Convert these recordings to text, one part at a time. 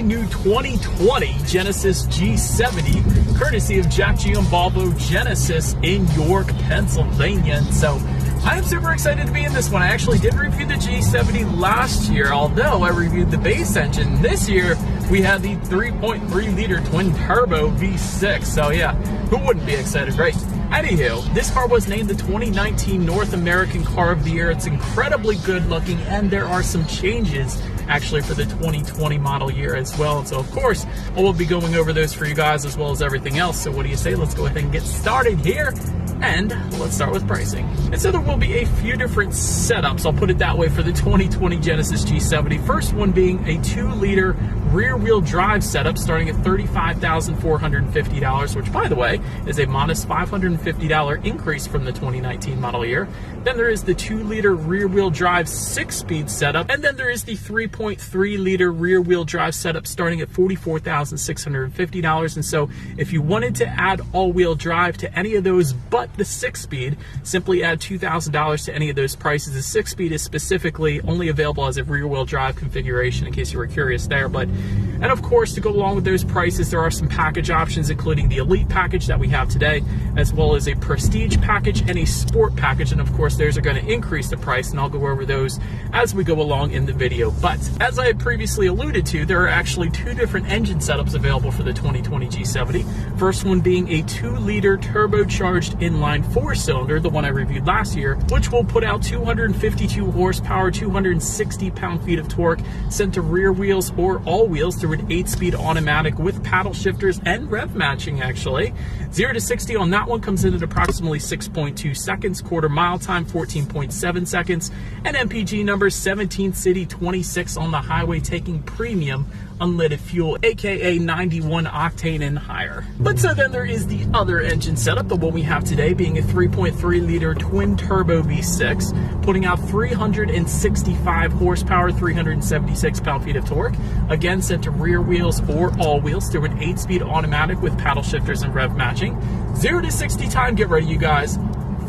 new 2020 Genesis G70, courtesy of Jack Giambalvo Genesis in York, Pennsylvania. And so I am super excited to be in this one. I actually did review the G70 last year, although I reviewed the base engine. This year, we had the 3.3-liter twin-turbo V6. So yeah, who wouldn't be excited, right? Anywho, this car was named the 2019 North American Car of the Year. It's incredibly good looking, and there are some changes actually for the 2020 model year as well. And so of course, I will be going over those for you guys as well as everything else. So what do you say? Let's go ahead and get started here. And let's start with pricing. And so there will be a few different setups, I'll put it that way, for the 2020 Genesis G70. First one being a 2-liter rear-wheel drive setup starting at $35,450, which, by the way, is a modest $550 increase from the 2019 model year. Then there is the 2-liter rear-wheel drive 6-speed setup, and then there is the 3.3-liter rear-wheel drive setup starting at $44,650. And so if you wanted to add all-wheel drive to any of those but the 6-speed, simply add $2,000 to any of those prices. The 6-speed is specifically only available as a rear-wheel drive configuration, in case you were curious there. And of course, to go along with those prices, there are some package options, including the Elite package that we have today, as well as a Prestige package and a Sport package. And of course, those are going to increase the price, and I'll go over those as we go along in the video. But as I had previously alluded to, there are actually two different engine setups available for the 2020 G70. First one being a 2-liter turbocharged inline 4-cylinder, the one I reviewed last year, which will put out 252 horsepower, 260 pound-feet of torque, sent to rear wheels or all wheels through an 8-speed automatic with paddle shifters and rev matching, actually. 0 to 60 on that one comes in at approximately 6.2 seconds, quarter mile time 14.7 seconds, and MPG numbers 17 city, 26 on the highway, taking premium unleaded fuel, aka 91 octane and higher. But so then there is the other engine setup, the one we have today being a 3.3-liter twin-turbo V6, putting out 365 horsepower, 376 pound-feet of torque, again sent to rear wheels or all wheels through an 8-speed automatic with paddle shifters and rev matching. 0 to 60 time, get ready you guys,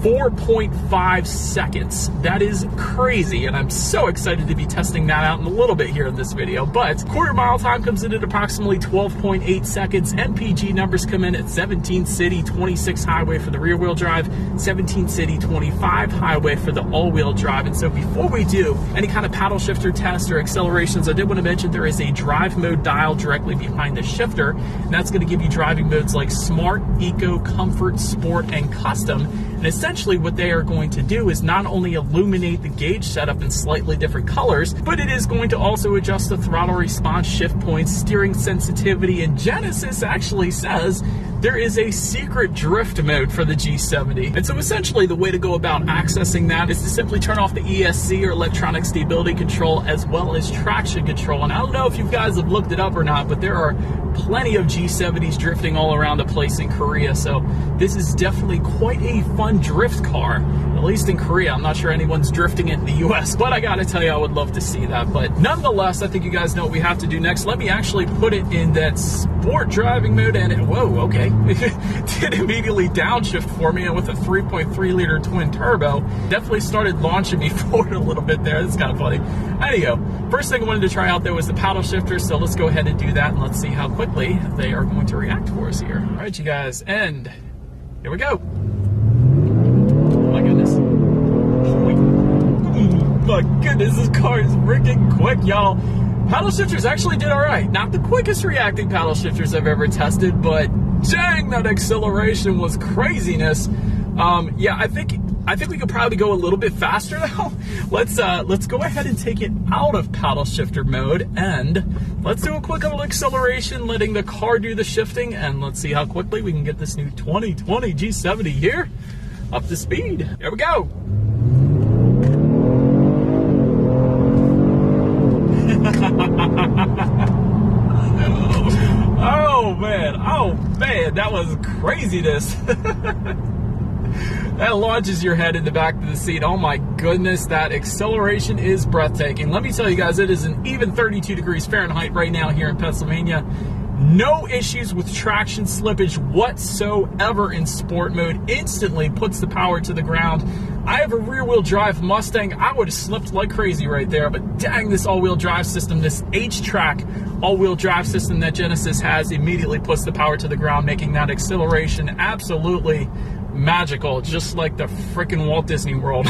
4.5 seconds. That is crazy, and I'm so excited to be testing that out in a little bit here in this video. But quarter mile time comes in at approximately 12.8 seconds. MPG numbers come in at 17 city, 26 highway for the rear wheel drive, 17 city, 25 highway for the all-wheel drive. And so before we do any kind of paddle shifter test or accelerations, I did want to mention there is a drive mode dial directly behind the shifter, and that's going to give you driving modes like Smart, Eco, Comfort, Sport, and Custom. And essentially what they are going to do is not only illuminate the gauge setup in slightly different colors, but it is going to also adjust the throttle response, shift points, steering sensitivity, and Genesis actually says there is a secret drift mode for the G70. And so essentially the way to go about accessing that is to simply turn off the ESC or electronic stability control as well as traction control. And I don't know if you guys have looked it up or not, but there are plenty of G70s drifting all around the place in Korea. So this is definitely quite a fun drift car, at least in Korea. I'm not sure anyone's drifting it in the US, but I gotta tell you, I would love to see that. But nonetheless, I think you guys know what we have to do next. Let me actually put it in that sport driving mode, and whoa, okay. Did immediately downshift for me, and with a 3.3-liter twin turbo, definitely started launching me forward a little bit there. That's kind of funny. Anyhow, first thing I wanted to try out there was the paddle shifter, so let's go ahead and do that, and let's see how quickly they are going to react for us here. All right, you guys, and here we go. Oh my goodness. Oh my goodness, this car is freaking quick, y'all. Paddle shifters actually did all right. Not the quickest reacting paddle shifters I've ever tested, but dang, that acceleration was craziness. Yeah, I think we could probably go a little bit faster now. Let's go ahead and take it out of paddle shifter mode, and let's do a quick little acceleration, letting the car do the shifting, and let's see how quickly we can get this new 2020 G70 here up to speed. Here we go. Oh man, that was craziness. That launches your head in the back of the seat. Oh my goodness, that acceleration is breathtaking. Let me tell you guys, it is an even 32 degrees Fahrenheit right now here in Pennsylvania. No issues with traction slippage whatsoever in sport mode. Instantly puts the power to the ground. I have a rear-wheel drive Mustang. I would have slipped like crazy right there, but dang, this all-wheel drive system, this H-Track all-wheel drive system that Genesis has, immediately puts the power to the ground, making that acceleration absolutely magical, just like the freaking Walt Disney World.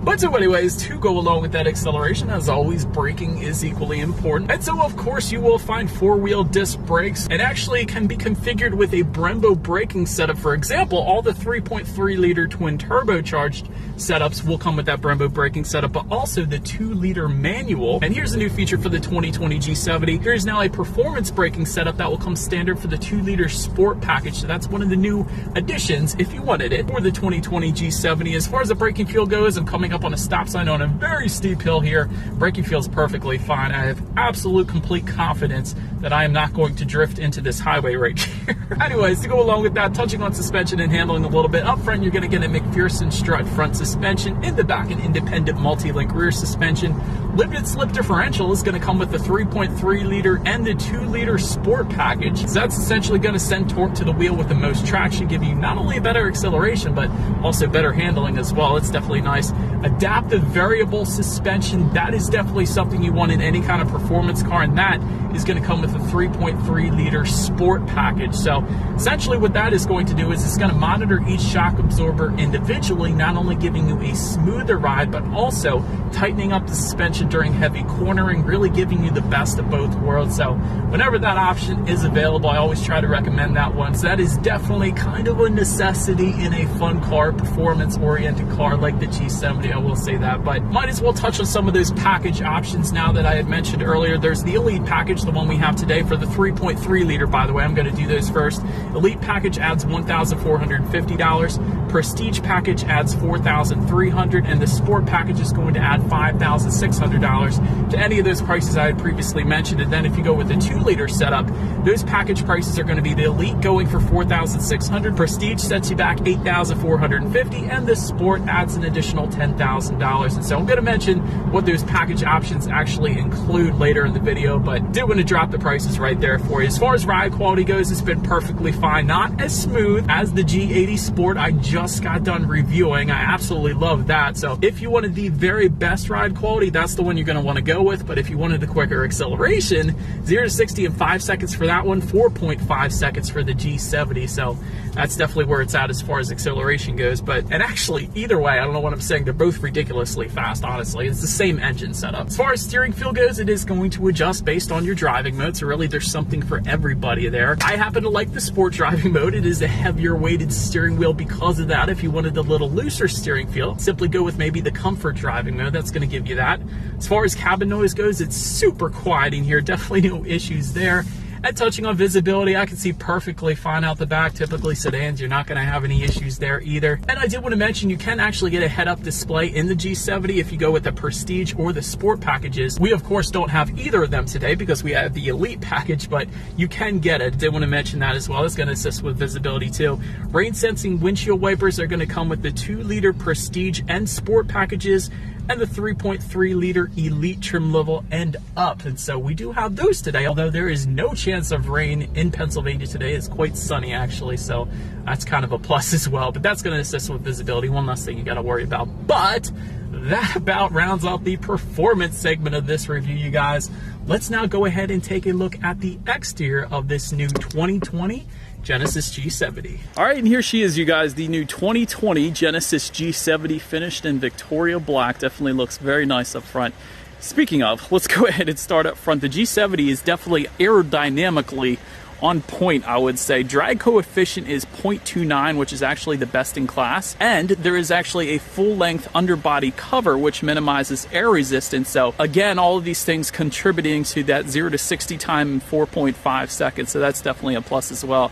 But so anyways, to go along with that acceleration, as always, braking is equally important. And so of course you will find four-wheel disc brakes, and actually can be configured with a Brembo braking setup. For example, all the 3.3 liter twin turbocharged setups will come with that Brembo braking setup, but also the 2-liter manual. And here's a new feature for the 2020 G70. There is now a performance braking setup that will come standard for the 2-liter sport package. So that's one of the new additions if you wanted it for the 2020 G70. As far as the braking feel goes, I'm coming up on a stop sign on a very steep hill here. Braking feels perfectly fine. I have absolute complete confidence that I am not going to drift into this highway right here. Anyways, to go along with that, touching on suspension and handling a little bit. Up front, you're going to get a McPherson strut front suspension. In the back, an independent multi-link rear suspension. Limited slip differential is going to come with the 3.3 liter and the 2-liter sport package. So that's essentially going to send torque to the wheel with the most traction, give you not only a better acceleration, but also better handling as well. It's definitely nice. Adaptive variable suspension, that is definitely something you want in any kind of performance car, and that is going to come with a 3.3 liter sport package. So essentially what that is going to do is it's going to monitor each shock absorber individually, not only giving you a smoother ride, but also tightening up the suspension during heavy cornering, really giving you the best of both worlds. So whenever that option is available, I always try to recommend that one. So that is definitely kind of a necessity in a fun car, performance-oriented car like the G70, I will say that. But might as well touch on some of those package options now that I had mentioned earlier. There's the Elite package, the one we have today for the 3.3 liter, by the way. I'm going to do those first. Elite package adds $1,450. Prestige package adds $4,300, and the Sport package is going to add $5,600 to any of those prices I had previously mentioned. And then if you go with the 2-liter setup, those package prices are going to be the Elite going for $4,600, Prestige sets you back $8,450, and the Sport adds an additional $10,000. And so I'm going to mention what those package options actually include later in the video, but did want to drop the prices right there for you. As far as ride quality goes, it's been perfectly fine. Not as smooth as the G80 Sport I just got done reviewing. I absolutely love that. So if you wanted the very best ride quality, that's the one you're going to want to go with. But if you wanted the quicker acceleration, 0 to 60 in 5 seconds for that one, 4.5 seconds for the G70. So that's definitely where it's at as far as acceleration goes. And actually, either way, I don't know what I'm saying, they're both ridiculously fast, honestly. It's the same engine setup. As far as steering feel goes, it is going to adjust based on your driving mode. So really, there's something for everybody there. I happen to like the Sport driving mode. It is a heavier weighted steering wheel because of that. If you wanted a little looser steering feel, simply go with maybe the Comfort driving mode. That's going to give you that. As far as cabin noise goes, it's super quiet in here. Definitely no issues there. And touching on visibility, I can see perfectly fine out the back. Typically sedans, you're not going to have any issues there either. And I did want to mention, you can actually get a head-up display in the G70 if you go with the Prestige or the Sport packages. We, of course, don't have either of them today because we have the Elite package, but you can get it. I did want to mention that as well. It's going to assist with visibility too. Rain-sensing windshield wipers are going to come with the 2-liter Prestige and Sport packages, and the 3.3 liter Elite trim level and up. And so we do have those today, although there is no chance of rain in Pennsylvania today. It's quite sunny actually, so that's kind of a plus as well. But that's going to assist with visibility, one less thing you got to worry about. But that about rounds out the performance segment of this review, you guys. Let's now go ahead and take a look at the exterior of this new 2020 Genesis G70. All right, and here she is, you guys, the new 2020 Genesis G70, finished in Victoria Black. Definitely looks very nice up front. Speaking of, let's go ahead and start up front. The G70 is definitely aerodynamically on point, I would say. Drag coefficient is 0.29, which is actually the best in class. And there is actually a full-length underbody cover, which minimizes air resistance. So again, all of these things contributing to that 0 to 60 time in 4.5 seconds. So that's definitely a plus as well.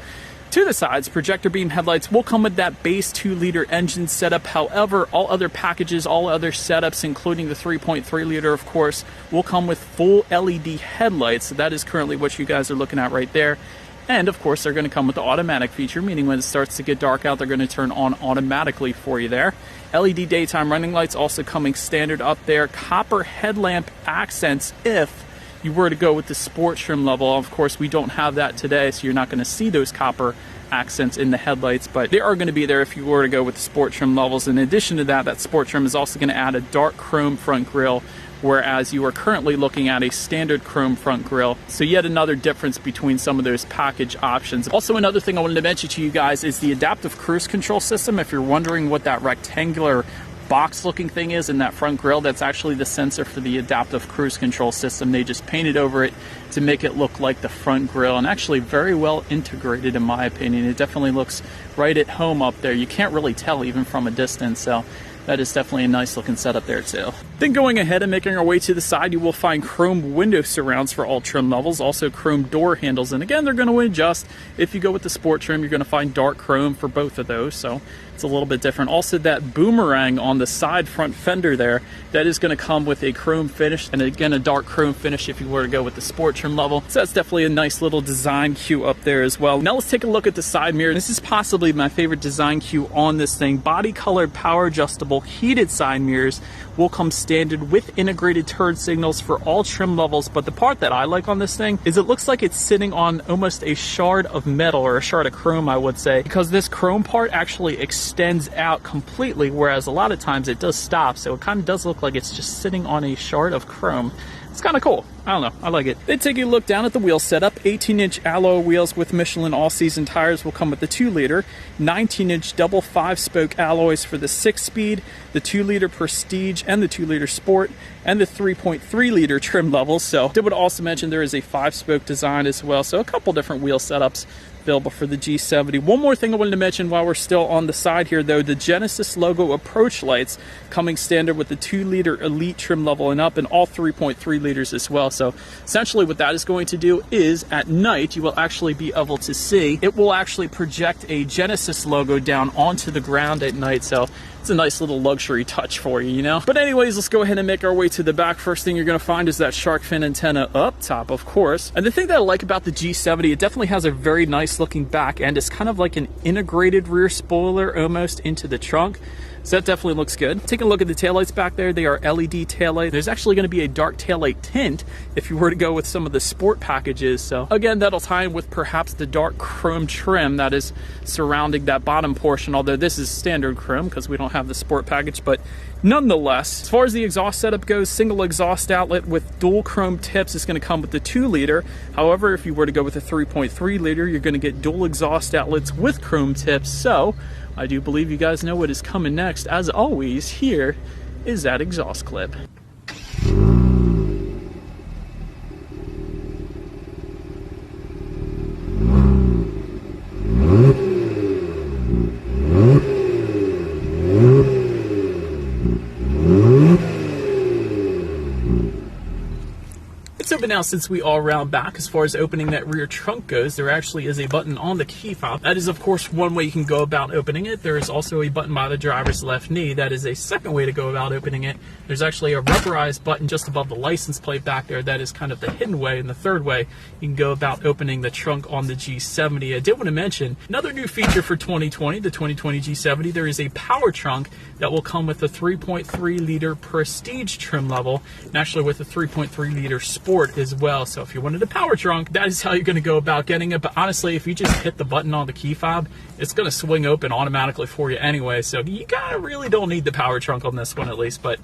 To the sides, projector beam headlights will come with that base 2-liter engine setup. However, all other packages, all other setups, including the 3.3 liter, of course, will come with full LED headlights. So that is currently what you guys are looking at right there. And of course, they're going to come with the automatic feature, meaning when it starts to get dark out, they're going to turn on automatically for you there. LED daytime running lights also coming standard up there. Copper headlamp accents if you were to go with the sport trim level. Of course, we don't have that today, so you're not going to see those copper accents in the headlights, but they are going to be there if you were to go with the sport trim levels. In addition to that, that sport trim is also going to add a dark chrome front grille, whereas you are currently looking at a standard chrome front grille. So yet another difference between some of those package options. Also, another thing I wanted to mention to you guys is the adaptive cruise control system. If you're wondering what that rectangular box looking thing is in that front grille, that's actually the sensor for the adaptive cruise control system. They just painted over it to make it look like the front grille, and actually very well integrated in my opinion. It definitely looks right at home up there. You can't really tell even from a distance, so that is definitely a nice looking setup there too. Then going ahead and making our way to the side, you will find chrome window surrounds for all trim levels, also chrome door handles, and again, they're going to adjust. If you go with the sport trim, you're going to find dark chrome for both of those, so it's a little bit different. Also, that boomerang on the side front fender there, that is going to come with a chrome finish, and again, a dark chrome finish if you were to go with the sport trim level. So that's definitely a nice little design cue up there as well. Now let's take a look at the side mirror. This is possibly my favorite design cue on this thing. Body colored, power adjustable, heated side mirrors will come standard with integrated turn signals for all trim levels, but the part that I like on this thing is it looks like it's sitting on almost a shard of metal, or a shard of chrome I would say, because this chrome part actually extends out completely, whereas a lot of times it does stop, so it kind of does look like it's just sitting on a shard of chrome. It's kind of cool. I don't know, I like it. Then taking a look down at the wheel setup, 18-inch alloy wheels with Michelin all-season tires will come with the 2-liter, 19-inch double 5-spoke alloys for the 6-speed, the 2-liter Prestige and the 2-liter Sport, and the 3.3-liter trim levels. So I would also mention there is a 5-spoke design as well, so a couple different wheel setups available for the G70. One more thing I wanted to mention while we're still on the side here though, the Genesis logo approach lights coming standard with the 2-liter Elite trim level and up, and all 3.3 liters as well. So essentially what that is going to do is at night you will actually be able to see, it will actually project a Genesis logo down onto the ground at night. So it's a nice little luxury touch for you, you know? But anyways, let's go ahead and make our way to the back. First thing you're gonna find is that shark fin antenna up top, of course. And the thing that I like about the G70, it definitely has a very nice looking back end. It's kind of like an integrated rear spoiler almost into the trunk. So that definitely looks good. Take a look at the taillights back there. They are LED taillights. There's actually going to be a dark taillight tint if you were to go with some of the sport packages. So again, that'll tie in with perhaps the dark chrome trim that is surrounding that bottom portion, although this is standard chrome because we don't have the sport package. But nonetheless, as far as the exhaust setup goes, single exhaust outlet with dual chrome tips is going to come with the 2-liter. However, if you were to go with the 3.3-liter, you're going to get dual exhaust outlets with chrome tips. So I do believe you guys know what is coming next. As always, here is that exhaust clip. But now, since we are round back, as far as opening that rear trunk goes, there actually is a button on the key fob. That is, of course, one way you can go about opening it. There is also a button by the driver's left knee. That is a second way to go about opening it. There's actually a rubberized button just above the license plate back there. That is kind of the hidden way. And the third way you can go about opening the trunk on the G70. I did want to mention another new feature for 2020, the 2020 G70. There is a power trunk that will come with a 3.3-liter Prestige trim level, and actually with a 3.3-liter Sport as well. So if you wanted a power trunk, that is how you're going to go about getting it. But honestly, if you just hit the button on the key fob, it's going to swing open automatically for you anyway. So you really don't need the power trunk on this one, at least. But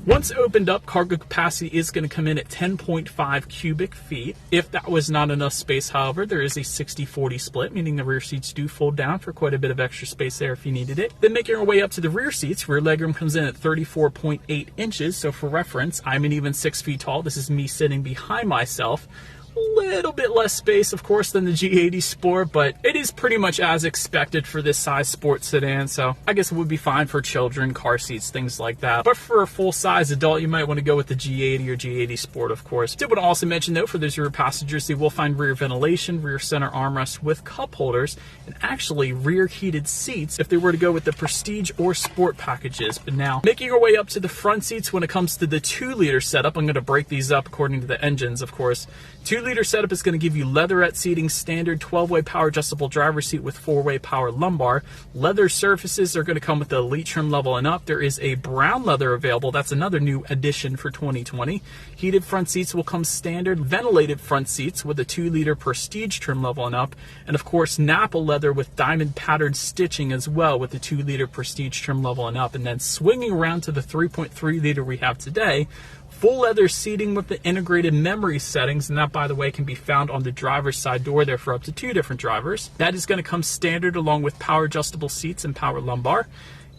once opened up, cargo capacity is going to come in at 10.5 cubic feet. If that was not enough space, however, there is a 60-40 split, meaning the rear seats do fold down for quite a bit of extra space there if you needed it. Then making our way up to the rear seats, rear legroom comes in at 34.8 inches. So for reference, I'm an even 6 feet tall. This is me sitting behind myself. A little bit less space, of course, than the G80 Sport, but it is pretty much as expected for this size sports sedan, so I guess it would be fine for children, car seats, things like that. But for a full-size adult, you might want to go with the G80 or G80 Sport, of course. Did want to also mention, though, for those rear passengers, they will find rear ventilation, rear center armrest with cup holders, and actually rear heated seats if they were to go with the Prestige or Sport packages. But now, making our way up to the front seats when it comes to the 2-liter setup, I'm going to break these up according to the engines, of course. 2 2-liter setup is going to give you leatherette seating, standard 12-way power adjustable driver's seat with 4-way power lumbar. Leather surfaces are going to come with the elite trim level and up. There is a brown leather available. That's another new addition for 2020. Heated front seats will come standard. Ventilated front seats with a 2-liter prestige trim level and up. And of course, Napa leather with diamond patterned stitching as well with the 2-liter prestige trim level and up. And then swinging around to the 3.3-liter we have today, full leather seating with the integrated memory settings, and that, by the way, can be found on the driver's side door there for up to 2 different drivers. That is going to come standard along with power adjustable seats and power lumbar.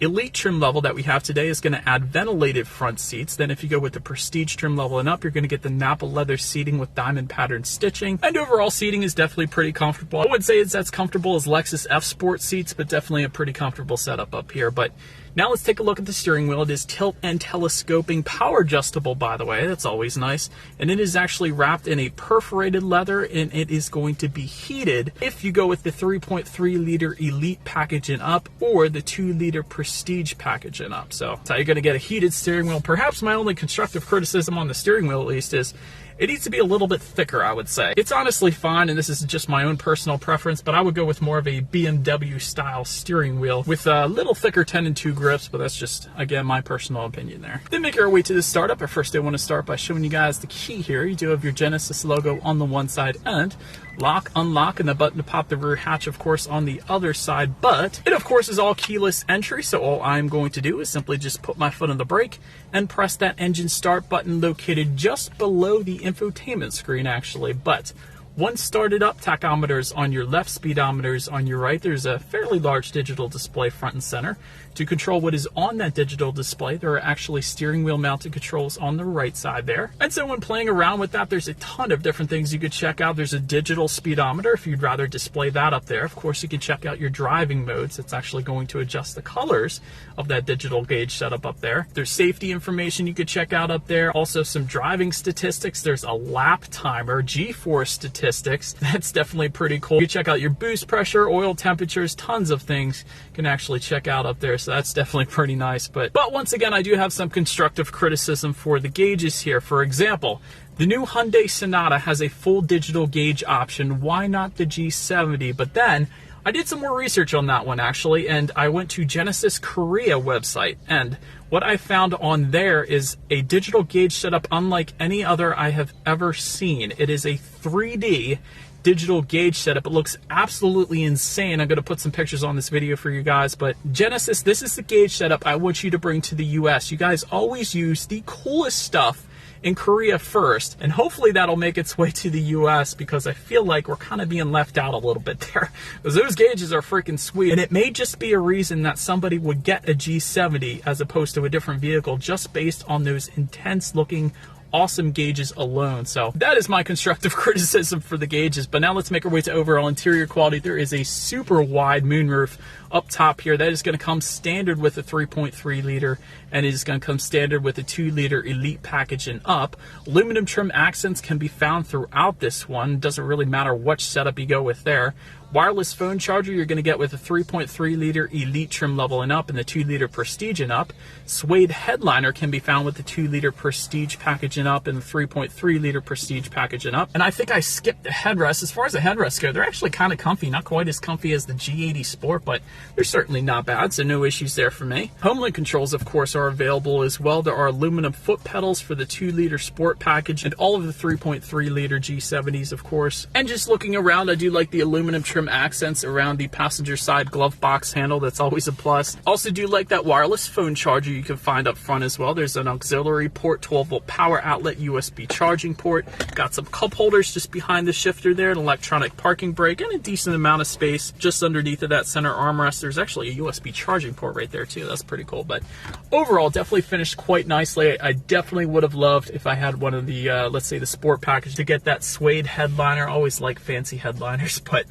Elite trim level that we have today is going to add ventilated front seats. Then if you go with the prestige trim level and up, you're going to get the Napa leather seating with diamond patterned stitching. And overall seating is definitely pretty comfortable. I wouldn't say it's as comfortable as Lexus F Sport seats, but definitely a pretty comfortable setup up here. But now let's take a look at the steering wheel. It is tilt and telescoping, power adjustable, by the way. That's always nice. And it is actually wrapped in a perforated leather, and it is going to be heated if you go with the 3.3-liter Elite package and up or the 2-liter Prestige package and up. So that's how you're going to get a heated steering wheel. Perhaps my only constructive criticism on the steering wheel, at least, is it needs to be a little bit thicker, I would say. It's honestly fine, and this is just my own personal preference, but I would go with more of a BMW style steering wheel with a little thicker 10 and 2 grips, but that's just, again, my personal opinion there. Then make our way to the startup. But first I want to start by showing you guys the key here. You do have your Genesis logo on the one side and lock, unlock, and the button to pop the rear hatch, of course, on the other side. But it, of course, is all keyless entry, so all I'm going to do is simply just put my foot on the brake and press that engine start button located just below the infotainment screen, actually. But once started up, tachometers on your left, speedometers on your right. There's a fairly large digital display front and center. To control what is on that digital display, there are actually steering wheel mounted controls on the right side there. And so when playing around with that, there's a ton of different things you could check out. There's a digital speedometer if you'd rather display that up there. Of course, you can check out your driving modes. It's actually going to adjust the colors of that digital gauge setup up there. There's safety information you could check out up there. Also some driving statistics. There's a lap timer, G-force statistics. That's definitely pretty cool. You can check out your boost pressure, oil temperatures, tons of things you can actually check out up there. So that's definitely pretty nice. But once again, I do have some constructive criticism for the gauges here. For example, the new Hyundai Sonata has a full digital gauge option. Why not the G70? But then I did some more research on that one, actually, and I went to Genesis Korea website, and what I found on there is a digital gauge setup unlike any other I have ever seen. It is a 3D digital gauge setup. It looks absolutely insane. I'm going to put some pictures on this video for you guys, but Genesis, this is the gauge setup I want you to bring to the US. You guys always use the coolest stuff in Korea first, and hopefully that'll make its way to the US, because I feel like we're kind of being left out a little bit there, because those gauges are freaking sweet. And it may just be a reason that somebody would get a G70 as opposed to a different vehicle just based on those intense looking awesome gauges alone. So that is my constructive criticism for the gauges. But now let's make our way to overall interior quality. There is a super wide moonroof up top here. That is going to come standard with a 3.3-liter, and it is going to come standard with a 2-liter Elite package and up. Aluminum trim accents can be found throughout this one. Doesn't really matter which setup you go with there. Wireless phone charger you're going to get with a 3.3-liter Elite trim level and up and the 2-liter Prestige and up. Suede headliner can be found with the 2-liter Prestige package and up and the 3.3-liter Prestige package and up. And I think I skipped the headrest. As far as the headrests go, they're actually kind of comfy. Not quite as comfy as the G80 Sport, but they're certainly not bad, so no issues there for me. Homelink controls, of course, are available as well. There are aluminum foot pedals for the 2-liter Sport package and all of the 3.3-liter G70s, of course. And just looking around, I do like the aluminum trim accents around the passenger side glove box handle. That's always a plus. Also do like that wireless phone charger you can find up front as well. There's an auxiliary port, 12-volt power outlet, USB charging port. Got some cup holders just behind the shifter there, an electronic parking brake, and a decent amount of space just underneath of that center armrest. There's actually a USB charging port right there too. That's pretty cool. But overall, definitely finished quite nicely. I definitely would have loved if I had one of the, let's say the Sport package, to get that suede headliner. I always like fancy headliners, but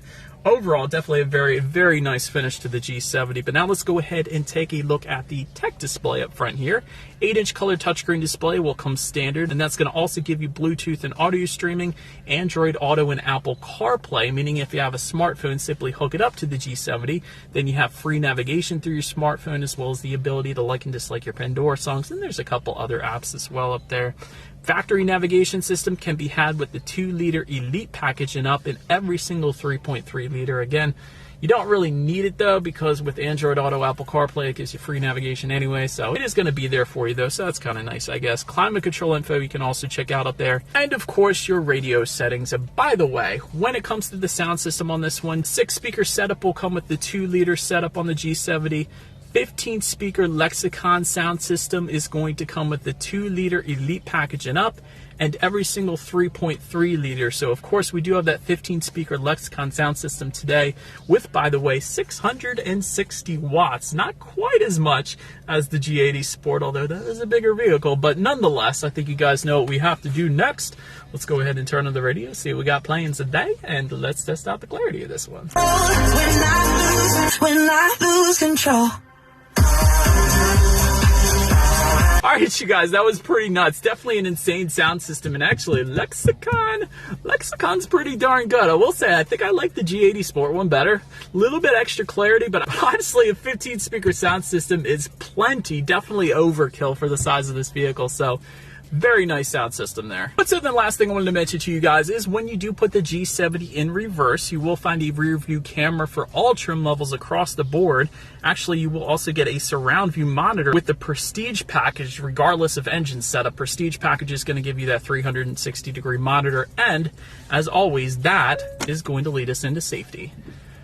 overall, definitely a very, very nice finish to the G70. But now let's go ahead and take a look at the tech display up front here. 8-inch color touchscreen display will come standard, and that's going to also give you Bluetooth and audio streaming, Android Auto, and Apple CarPlay, meaning if you have a smartphone, simply hook it up to the G70. Then you have free navigation through your smartphone, as well as the ability to like and dislike your Pandora songs, and there's a couple other apps as well up there. Factory navigation system can be had with the 2-liter Elite package and up in every single 3.3 liter. Again, you don't really need it though, because with Android Auto, Apple CarPlay, it gives you free navigation anyway, so it is going to be there for you though, so that's kind of nice, I guess. Climate control info you can also check out up there, and of course your radio settings. And by the way, when it comes to the sound system on this one, 6-speaker setup will come with the 2-liter setup on the G70. 15-speaker Lexicon sound system is going to come with the 2-liter Elite package and up, and every single 3.3 liter. So of course we do have that 15-speaker Lexicon sound system today with, by the way, 660 watts. Not quite as much as the G80 Sport, although that is a bigger vehicle, but nonetheless, I think you guys know what we have to do next. Let's go ahead and turn on the radio, see what we got playing today, and let's test out the clarity of this one. When I lose control. Alright, you guys, that was pretty nuts. Definitely an insane sound system, and actually Lexicon's pretty darn good. I will say, I think I like the G80 Sport one better. A little bit extra clarity, but honestly, a 15-speaker sound system is plenty. Definitely overkill for the size of this vehicle, so very nice sound system there. But so the last thing I wanted to mention to you guys is when you do put the G70 in reverse, you will find a rear view camera for all trim levels across the board. Actually, you will also get a surround view monitor with the Prestige package, regardless of engine setup. Prestige package is going to give you that 360-degree monitor, and as always, that is going to lead us into safety.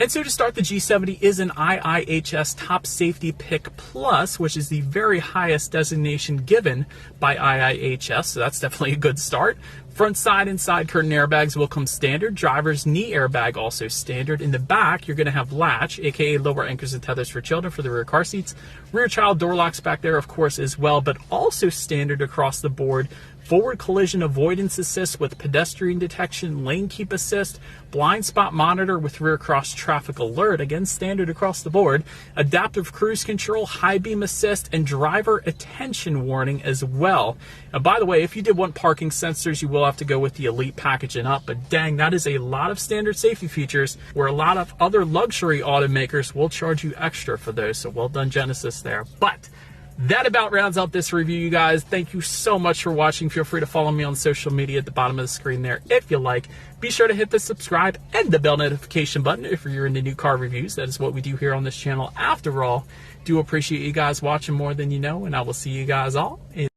And so to start, the G70 is an IIHS Top Safety Pick Plus, which is the very highest designation given by IIHS, so that's definitely a good start. Front side and side curtain airbags will come standard. Driver's knee airbag also standard. In the back, you're going to have latch, aka lower anchors and tethers for children for the rear car seats. Rear child door locks back there, of course, as well, but also standard across the board. Forward collision avoidance assist with pedestrian detection, lane keep assist, blind spot monitor with rear cross traffic alert, again standard across the board, adaptive cruise control, high beam assist, and driver attention warning as well. And by the way, if you did want parking sensors, you will have to go with the Elite package and up, but dang, that is a lot of standard safety features where a lot of other luxury automakers will charge you extra for those, so well done Genesis there. But that about rounds out this review, you guys. Thank you so much for watching. Feel free to follow me on social media at the bottom of the screen there if you like. Be sure to hit the subscribe and the bell notification button if you're into new car reviews. That is what we do here on this channel. After all, do appreciate you guys watching more than you know, and I will see you guys all in